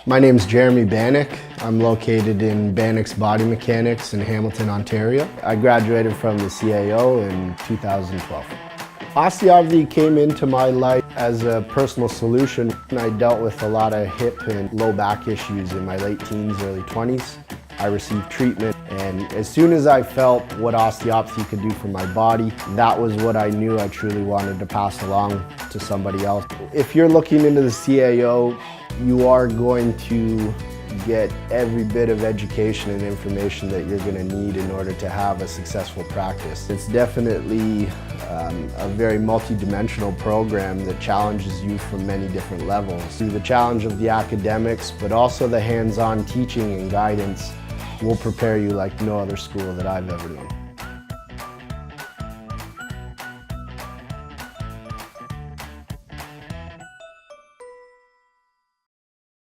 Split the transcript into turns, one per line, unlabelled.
My name's Jeremy Bannock. I'm located in Bannock's Body Mechanics in Hamilton, Ontario. I graduated from the CAO in 2012. Osteopathy came into my life as a personal solution. I dealt with a lot of hip and low back issues in my late teens, early 20s. I received treatment, and as soon as I felt what osteopathy could do for my body, that was what I knew I truly wanted to pass along to somebody else. If you're looking into the CAO, you are going to get every bit of education and information that you're going to need in order to have a successful practice. It's definitely a very multi-dimensional program that challenges you from many different levels. The challenge of the academics, but also the hands-on teaching and guidance will prepare you like no other school that I've ever known.